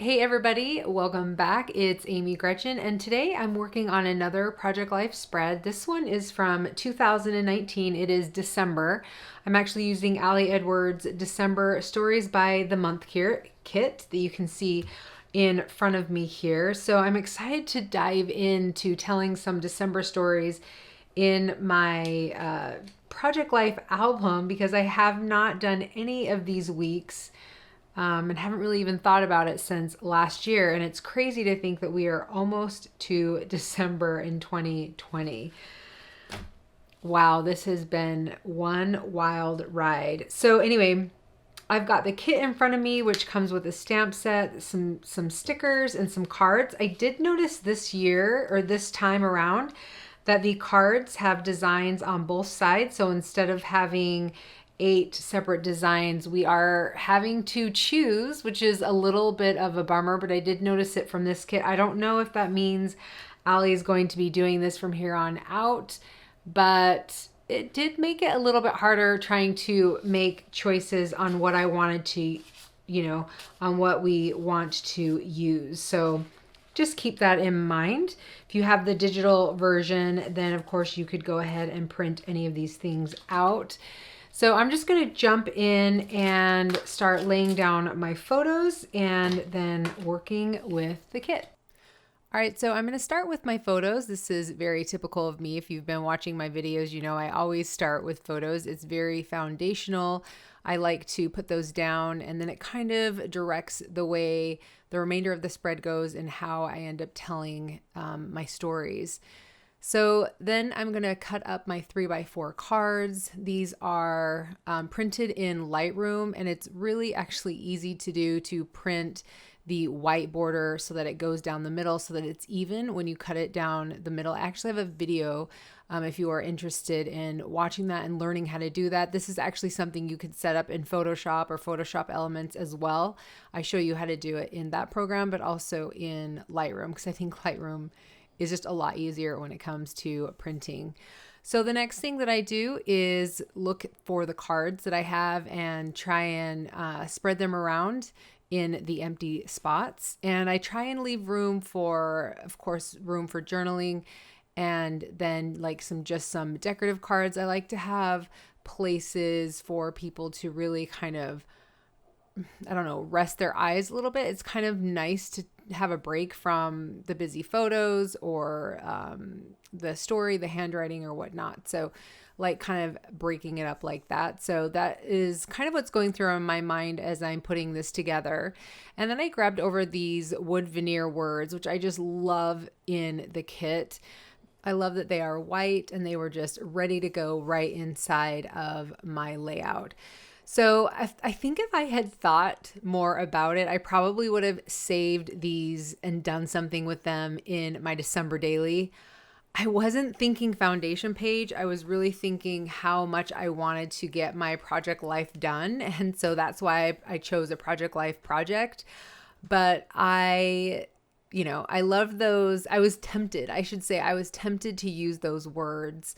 Hey everybody, welcome back. It's Amy Gretchen, and today I'm working on another Project Life spread. This one is from 2019. It is December. I'm actually using Ali Edwards' December Stories by the Month kit that you can see in front of me here. So I'm excited to dive into telling some December stories in my Project Life album because I have not done any of these weeks and haven't really even thought about it since last year. And it's crazy to think that we are almost to December in 2020. Wow, this has been one wild ride. So anyway, I've got the kit in front of me, which comes with a stamp set, some stickers, and some cards. I did notice this year, or this time around, that the cards have designs on both sides. So instead of having 8 separate designs, we are having to choose, which is a little bit of a bummer, but I did notice it from this kit. I don't know if that means Ali is going to be doing this from here on out, but it did make it a little bit harder trying to make choices on what I wanted to, on what we want to use. So just keep that in mind. If you have the digital version, then of course you could go ahead and print any of these things out. So I'm just going to jump in and start laying down my photos and then working with the kit. All right, so I'm going to start with my photos. This is very typical of me. If you've been watching my videos, you know I always start with photos. It's very foundational. I like to put those down, and then it kind of directs the way the remainder of the spread goes and how I end up telling my stories. So then I'm going to cut up my 3x4 cards. These are printed in Lightroom, and it's really actually easy to do, to print the white border so that it goes down the middle so that it's even when you cut it down the middle. I actually have a video if you are interested in watching that and learning how to do that. This is actually something you could set up in Photoshop or Photoshop Elements as well. I show you how to do it in that program, but also in Lightroom, because I think Lightroom is just a lot easier when it comes to printing. So the next thing that I do is look for the cards that I have and try and spread them around in the empty spots. And I try and leave room for, of course, room for journaling, and then like some decorative cards. I like to have places for people to really kind of, I don't know, rest their eyes a little bit. It's kind of nice to have a break from the busy photos or the story, the handwriting or whatnot. So like kind of breaking it up like that. So that is kind of what's going through my mind as I'm putting this together. And then I grabbed over these wood veneer words, which I just love in the kit. I love that they are white and they were just ready to go right inside of my layout. So I think if I had thought more about it, I probably would have saved these and done something with them in my December daily. I wasn't thinking foundation page. I was really thinking how much I wanted to get my Project Life done. And so that's why I chose a Project Life project. But I love those. I was tempted to use those words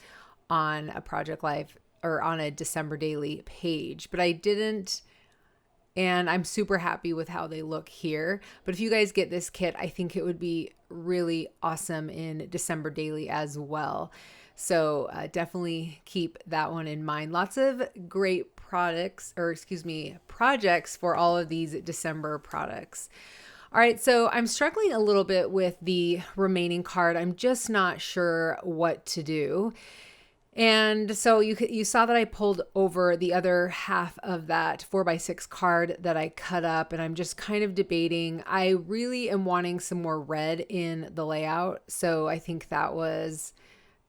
on a Project Life or on a December daily page, but I didn't. And I'm super happy with how they look here. But if you guys get this kit, I think it would be really awesome in December daily as well. So definitely keep that one in mind. Lots of great projects for all of these December products. All right, so I'm struggling a little bit with the remaining card. I'm just not sure what to do. And so you saw that I pulled over the other half of that 4x6 card that I cut up, and I'm just kind of debating. I really am wanting some more red in the layout. So I think that was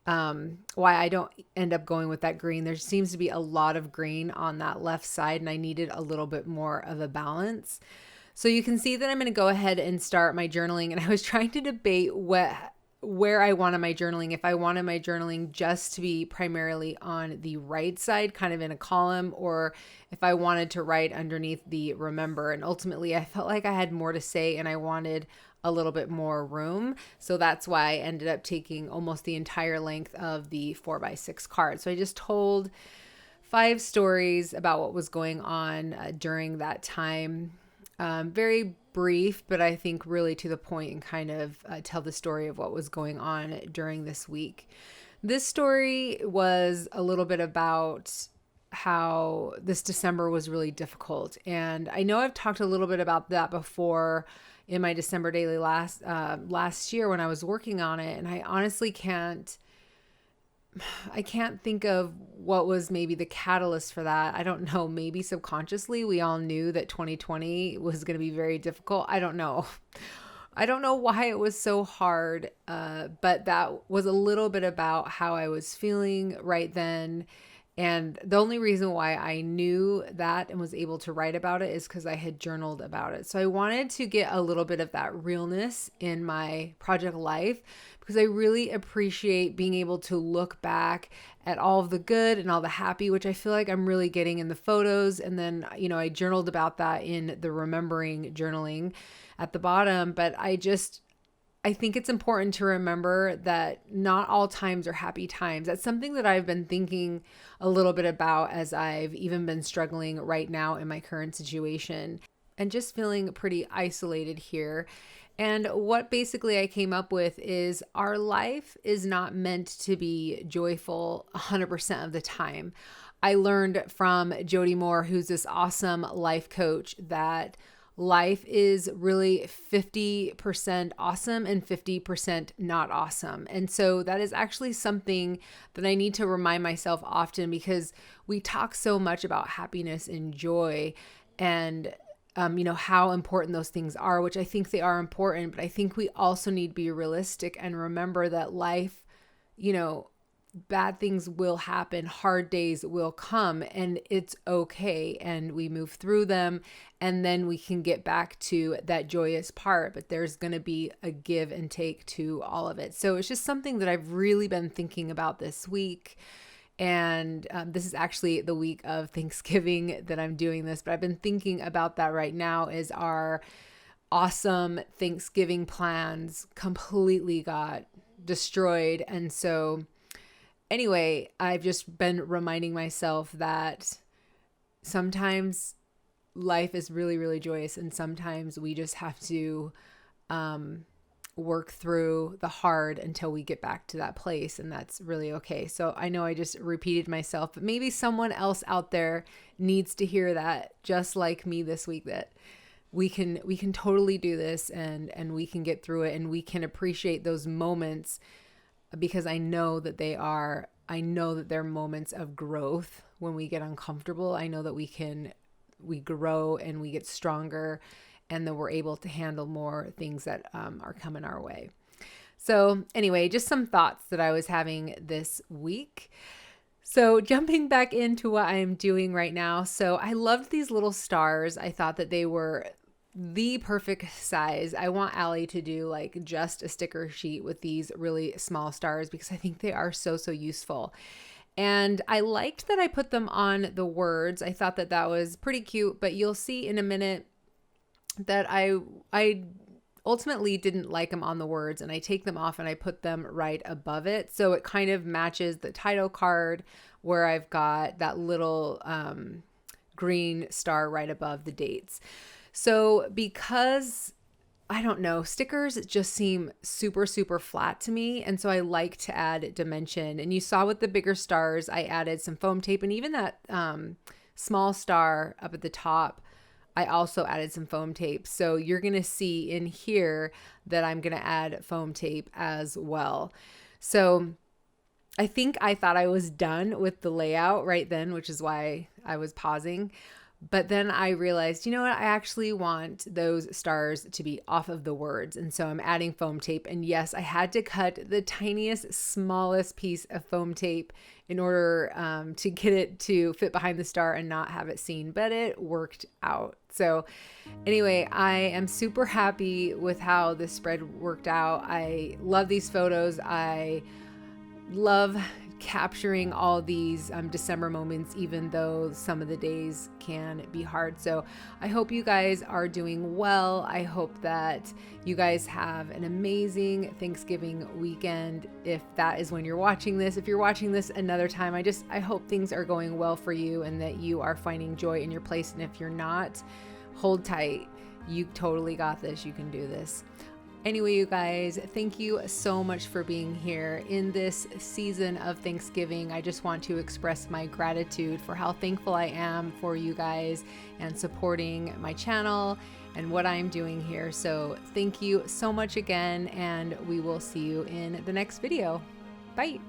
why I don't end up going with that green. There seems to be a lot of green on that left side, and I needed a little bit more of a balance. So you can see that I'm going to go ahead and start my journaling. And I was trying to debate where I wanted my journaling, if I wanted my journaling just to be primarily on the right side, kind of in a column, or if I wanted to write underneath the remember. And ultimately, I felt like I had more to say and I wanted a little bit more room. So that's why I ended up taking almost the entire length of the 4x6 card. So I just told 5 stories about what was going on during that time. Very brief, but I think really to the point, and kind of tell the story of what was going on during this week. This story was a little bit about how this December was really difficult. And I know I've talked a little bit about that before in my December daily last year when I was working on it. And I honestly can't think of what was maybe the catalyst for that. I don't know. Maybe subconsciously we all knew that 2020 was going to be very difficult. I don't know. I don't know why it was so hard, but that was a little bit about how I was feeling right then. And the only reason why I knew that and was able to write about it is because I had journaled about it. So I wanted to get a little bit of that realness in my project life, because I really appreciate being able to look back at all of the good and all the happy, which I feel like I'm really getting in the photos. And then, I journaled about that in the remembering journaling at the bottom. But I think it's important to remember that not all times are happy times. That's something that I've been thinking a little bit about as I've even been struggling right now in my current situation and just feeling pretty isolated here. And what basically I came up with is our life is not meant to be joyful 100% of the time. I learned from Jody Moore, who's this awesome life coach, that life is really 50% awesome and 50% not awesome. And so that is actually something that I need to remind myself often, because we talk so much about happiness and joy and how important those things are, which I think they are important, but I think we also need to be realistic and remember that life, bad things will happen, hard days will come, and it's okay. And we move through them, and then we can get back to that joyous part, but there's going to be a give and take to all of it. So it's just something that I've really been thinking about this week. And this is actually the week of Thanksgiving that I'm doing this, but I've been thinking about that right now as our awesome Thanksgiving plans completely got destroyed. And so anyway, I've just been reminding myself that sometimes life is really, really joyous, and sometimes we just have to work through the hard until we get back to that place, and that's really okay. So I know I just repeated myself, but maybe someone else out there needs to hear that, just like me this week, that we can totally do this, and we can get through it, and we can appreciate those moments, because I know that they're moments of growth. When we get uncomfortable, I know that we grow and we get stronger, and then we're able to handle more things that are coming our way. So anyway, just some thoughts that I was having this week. So jumping back into what I'm doing right now. So I loved these little stars. I thought that they were the perfect size. I want Allie to do like just a sticker sheet with these really small stars, because I think they are so, so useful. And I liked that I put them on the words. I thought that was pretty cute, but you'll see in a minute that I ultimately didn't like them on the words, and I take them off and I put them right above it. So it kind of matches the title card, where I've got that little green star right above the dates. So because, I don't know, stickers just seem super, super flat to me. And so I like to add dimension. And you saw with the bigger stars, I added some foam tape, and even that small star up at the top, I also added some foam tape. So you're going to see in here that I'm going to add foam tape as well. So I think I thought I was done with the layout right then, which is why I was pausing. But then I realized, you know what? I actually want those stars to be off of the words. And so I'm adding foam tape. And yes, I had to cut the tiniest, smallest piece of foam tape in order to get it to fit behind the star and not have it seen. But it worked out. So anyway, I am super happy with how this spread worked out. I love these photos. I love capturing all these December moments, even though some of the days can be hard. So I hope you guys are doing well. I hope that you guys have an amazing Thanksgiving weekend. If that is when you're watching this, if you're watching this another time, I hope things are going well for you and that you are finding joy in your place. And if you're not, hold tight. You totally got this. You can do this. Anyway, you guys, thank you so much for being here. In this season of Thanksgiving, I just want to express my gratitude for how thankful I am for you guys and supporting my channel and what I'm doing here. So thank you so much again, and we will see you in the next video. Bye.